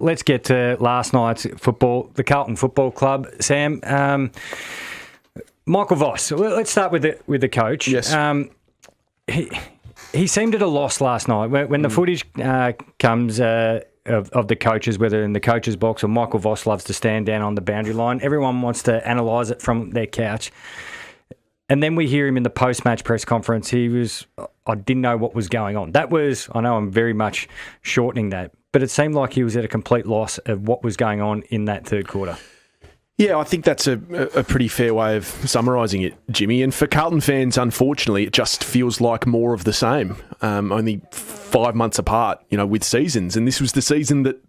let's get to last night's football, the Carlton Football Club. Sam, Michael Voss. Let's start with the coach. Yes. He seemed at a loss last night. When the footage comes of the coaches, whether in the coach's box or Michael Voss loves to stand down on the boundary line, everyone wants to analyse it from their couch. And then we hear him in the post-match press conference. I didn't know what was going on. I know I'm very much shortening that, but it seemed like he was at a complete loss of what was going on in that third quarter. Yeah, I think that's a pretty fair way of summarising it, Jimmy. And for Carlton fans, unfortunately, it just feels like more of the same. Only 5 months apart, with seasons. And this was the season that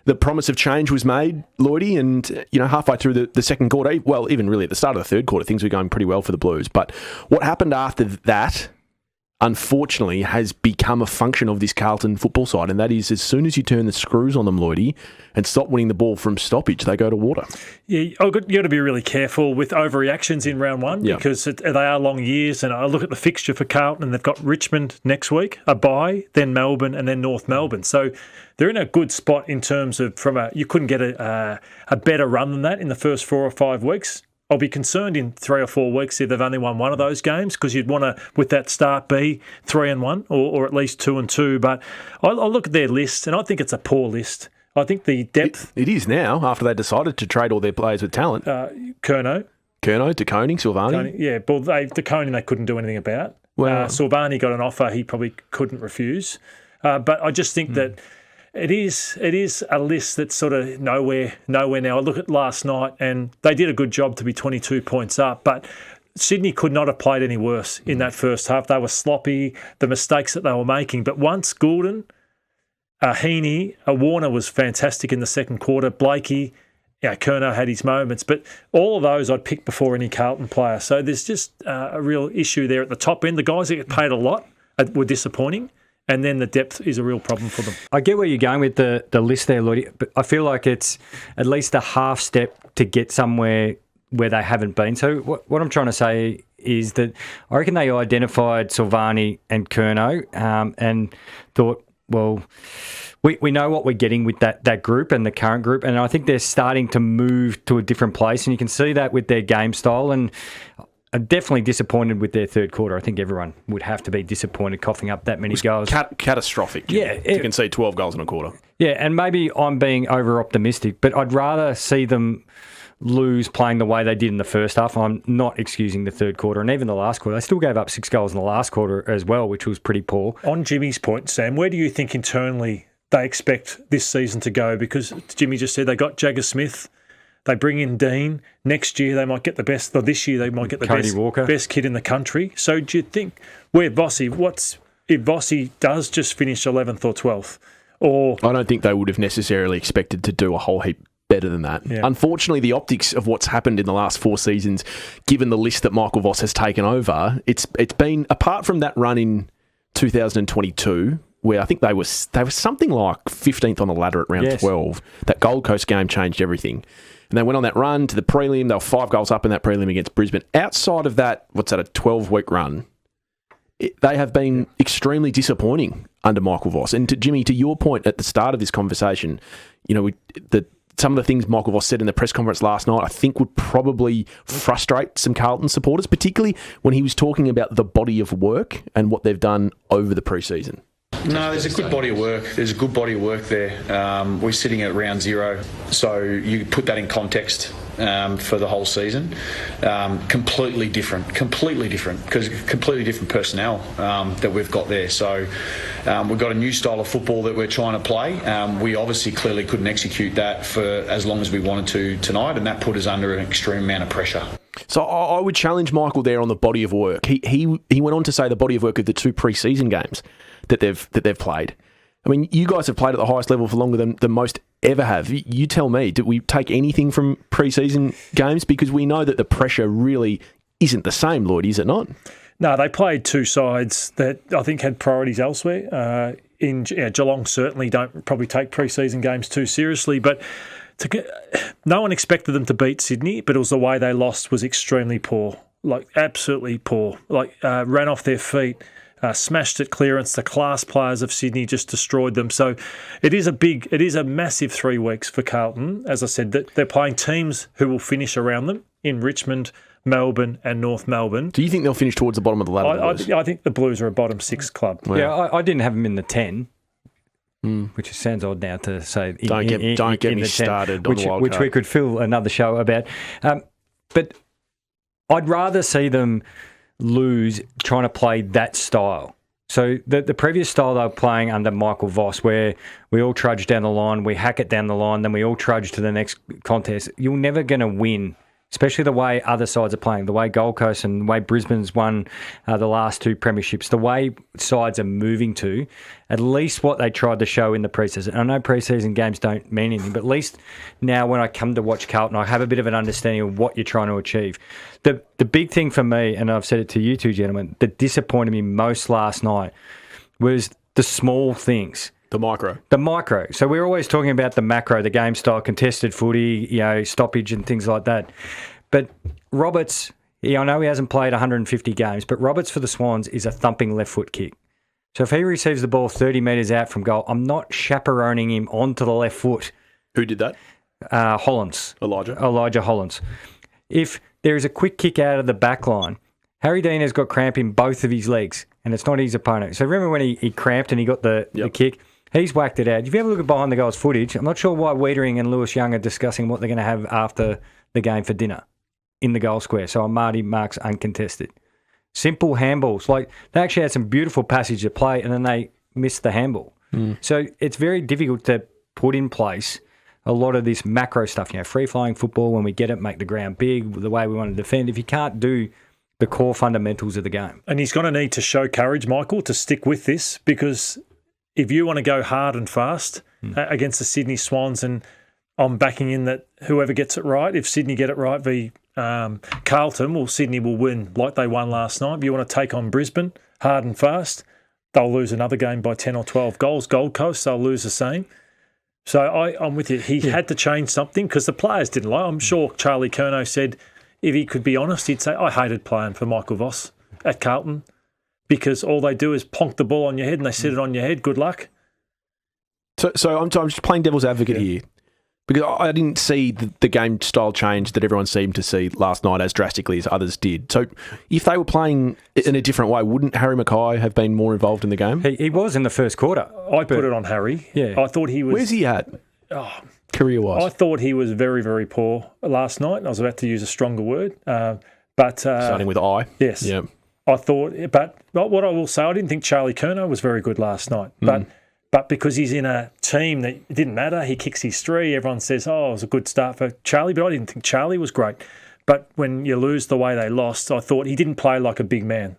the promise of change was made, Lloydie, and halfway through the second quarter, well, even really at the start of the third quarter, things were going pretty well for the Blues. But what happened after that, unfortunately, has become a function of this Carlton football side, and that is as soon as you turn the screws on them, Lloydie, and stop winning the ball from stoppage, they go to water. Yeah, you've got to be really careful with overreactions in round one because they are long years. And I look at the fixture for Carlton, and they've got Richmond next week, a bye, then Melbourne, and then North Melbourne. So they're in a good spot in terms of you couldn't get a better run than that in the first 4 or 5 weeks. I'll be concerned in 3 or 4 weeks if they've only won one of those games, because you'd want to, with that start, be 3-1 or at least 2-2. But I look at their list, and I think it's a poor list. I think the depth... It is now, after they decided to trade all their players with talent. Curnow, De Koning, Silvani. Yeah, well, De Koning they couldn't do anything about. Well, Silvani got an offer he probably couldn't refuse. But I just think that it is a list that's sort of nowhere now. I look at last night, and they did a good job to be 22 points up, but Sydney could not have played any worse in that first half. They were sloppy, the mistakes that they were making. But once Goulden, Heaney, Warner was fantastic in the second quarter, Blakey, Curnow had his moments, but all of those I'd pick before any Carlton player. So there's just a real issue there at the top end. The guys that get paid a lot were disappointing. And then the depth is a real problem for them. I get where you're going with the list there, Lloyd, but I feel like it's at least a half step to get somewhere where they haven't been. So what I'm trying to say is that I reckon they identified Silvani and Curnow and thought, well, we know what we're getting with that group and the current group, and I think they're starting to move to a different place, and you can see that with their game style. And I'm definitely disappointed with their third quarter. I think everyone would have to be disappointed coughing up that many goals. Catastrophic. Yeah. You can see 12 goals in a quarter. Yeah, and maybe I'm being over-optimistic, but I'd rather see them lose playing the way they did in the first half. I'm not excusing the third quarter, and even the last quarter. They still gave up 6 goals in the last quarter as well, which was pretty poor. On Jimmy's point, Sam, where do you think internally they expect this season to go? Because Jimmy just said they got Jagger Smith. They bring in Dean. Next year, they might get the best. Or this year, they might get the best kid in the country. So do you think, where Vossy, if Vossy does just finish 11th or 12th? Or I don't think they would have necessarily expected to do a whole heap better than that. Yeah. Unfortunately, the optics of what's happened in the last 4 seasons, given the list that Michael Voss has taken over, it's been, apart from that run in 2022, where I think they were something like 15th on the ladder at round 12. That Gold Coast game changed everything. And they went on that run to the prelim. They were 5 goals up in that prelim against Brisbane. Outside of that, a 12-week run, they have been extremely disappointing under Michael Voss. And Jimmy, to your point at the start of this conversation, some of the things Michael Voss said in the press conference last night, I think would probably frustrate some Carlton supporters, particularly when he was talking about the body of work and what they've done over the pre-season. No, there's a good body of work. There's a good body of work there. We're sitting at round 0, so you put that in context for the whole season. Completely different, because completely different personnel that we've got there. So we've got a new style of football that we're trying to play. We obviously clearly couldn't execute that for as long as we wanted to tonight, and that put us under an extreme amount of pressure. So I would challenge Michael there on the body of work. He went on to say the body of work of the 2 pre-season games that they've played. I mean, you guys have played at the highest level for longer than most ever have. You tell me, did we take anything from pre-season games? Because we know that the pressure really isn't the same, Lloyd, is it not? No, they played 2 sides that I think had priorities elsewhere. Geelong certainly don't probably take pre-season games too seriously, but no one expected them to beat Sydney, but it was the way they lost was extremely poor, like absolutely poor, ran off their feet. smashed at clearance. The class players of Sydney just destroyed them. So it is a massive 3 weeks for Carlton. As I said, that they're playing teams who will finish around them in Richmond, Melbourne and North Melbourne. Do you think they'll finish towards the bottom of the ladder? I think the Blues are a bottom 6 club. Wow. Yeah, I didn't have them in the 10. Which sounds odd now to say. Don't get me started on the wild which card. We could fill another show about. But I'd rather see them lose trying to play that style. So the previous style they were playing under Michael Voss, where we all trudge down the line, we hack it down the line, then we all trudge to the next contest. You're never going to win, especially the way other sides are playing, the way Gold Coast and the way Brisbane's won the last 2 premierships, the way sides are moving to, at least what they tried to show in the preseason. I know preseason games don't mean anything, but at least now when I come to watch Carlton, I have a bit of an understanding of what you're trying to achieve. The big thing for me, and I've said it to you two gentlemen, that disappointed me most last night was the small things. The micro. So we're always talking about the macro, the game style, contested footy, stoppage and things like that. But Roberts, I know he hasn't played 150 games, but Roberts for the Swans is a thumping left foot kick. So if he receives the ball 30 metres out from goal, I'm not chaperoning him onto the left foot. Who did that? Hollands. Elijah Hollands. If there is a quick kick out of the back line, Harry Dean has got cramp in both of his legs, and it's not his opponent. So remember when he cramped and he got the kick? He's whacked it out. If you ever look at behind the goals footage, I'm not sure why Wiedering and Lewis Young are discussing what they're going to have after the game for dinner in the goal square. So Marty marks uncontested. Simple handballs. Like, they actually had some beautiful passage of play and then they missed the handball. So it's very difficult to put in place a lot of this macro stuff. Free-flowing football, when we get it, make the ground big, the way we want to defend. If you can't do the core fundamentals of the game. And he's going to need to show courage, Michael, to stick with this, because if you want to go hard and fast against the Sydney Swans, and I'm backing in that whoever gets it right, if Sydney get it right v Carlton, well, Sydney will win like they won last night. If you want to take on Brisbane hard and fast, they'll lose another game by 10 or 12 goals. Gold Coast, they'll lose the same. So I'm with you. He had to change something because the players didn't like it. I'm sure Charlie Curnow said, if he could be honest, he'd say, I hated playing for Michael Voss at Carlton, because all they do is plonk the ball on your head and they sit it on your head. Good luck. So I'm just playing devil's advocate here, because I didn't see the game style change that everyone seemed to see last night as drastically as others did. So if they were playing in a different way, wouldn't Harry McKay have been more involved in the game? He was in the first quarter. I put it on Harry. Yeah. I thought he was... Where's he at? Career-wise? I thought he was very, very poor last night. I was about to use a stronger word. But starting with I. Yes. Yeah. I thought, but what I will say, I didn't think Charlie Curnow was very good last night. But because he's in a team that it didn't matter, he kicks his 3, everyone says, it was a good start for Charlie, but I didn't think Charlie was great. But when you lose the way they lost, I thought he didn't play like a big man,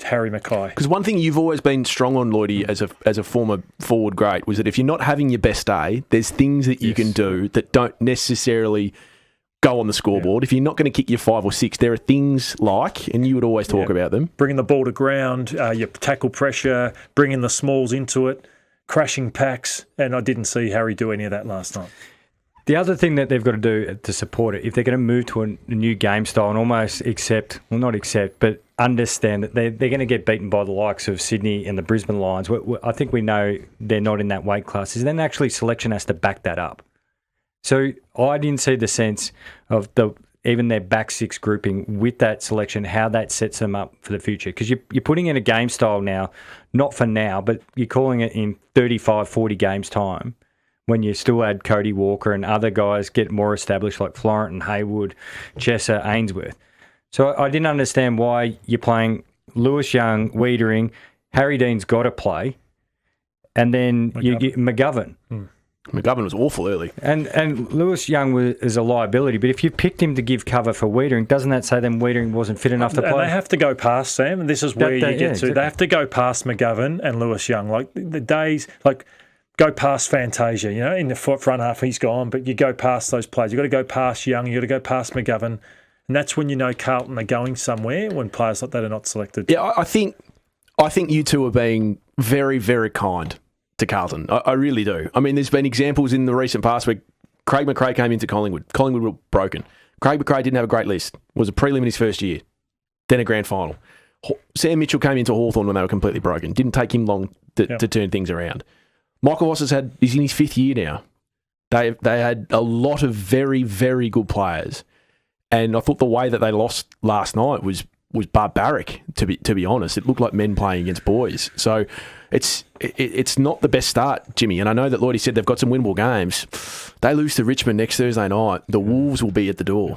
Harry McKay. Because one thing you've always been strong on, Lloydie, as a former forward great, was that if you're not having your best day, there's things that you can do that don't necessarily go on the scoreboard. If you're not going to kick your 5 or 6, there are things like, and you would always talk about them. Bringing the ball to ground, your tackle pressure, bringing the smalls into it, crashing packs, and I didn't see Harry do any of that last night. The other thing that they've got to do to support it, if they're going to move to a new game style and almost but understand that they're going to get beaten by the likes of Sydney and the Brisbane Lions. I think we know they're not in that weight class. Then actually selection has to back that up. So I didn't see the sense of even their back 6 grouping with that selection, how that sets them up for the future. Because you're putting in a game style now, not for now, but you're calling it in 35, 40 games time, when you still add Cody Walker and other guys get more established like Florent and Haywood, Chesser, Ainsworth. So I didn't understand why you're playing Lewis Young, Wiedering, Harry Dean's got to play, and then you get McGovern. McGovern was awful early. And Lewis Young is a liability, but if you picked him to give cover for Wiedering, doesn't that say then Wiedering wasn't fit enough to play? And they have to go past, Sam, and this is where you get to. Exactly. They have to go past McGovern and Lewis Young. Like the days, go past Fantasia, in the front half he's gone, but you go past those players. You've got to go past Young, you've got to go past McGovern, and that's when you know Carlton are going somewhere, when players like that are not selected. Yeah, I think you two are being very, very kind to Carlton. I really do. I mean, there's been examples in the recent past where Craig McRae came into Collingwood. Collingwood were broken. Craig McRae didn't have a great list. Was a prelim in his first year, then a grand final. Sam Mitchell came into Hawthorn when they were completely broken. Didn't take him long to turn things around. Michael Voss he's in his 5th year now. They had a lot of very, very good players. And I thought the way that they lost last night was barbaric, to be honest. It looked like men playing against boys. So it's not the best start, Jimmy. And I know that Lloydie said they've got some winnable games. They lose to Richmond next Thursday night. The Wolves will be at the door.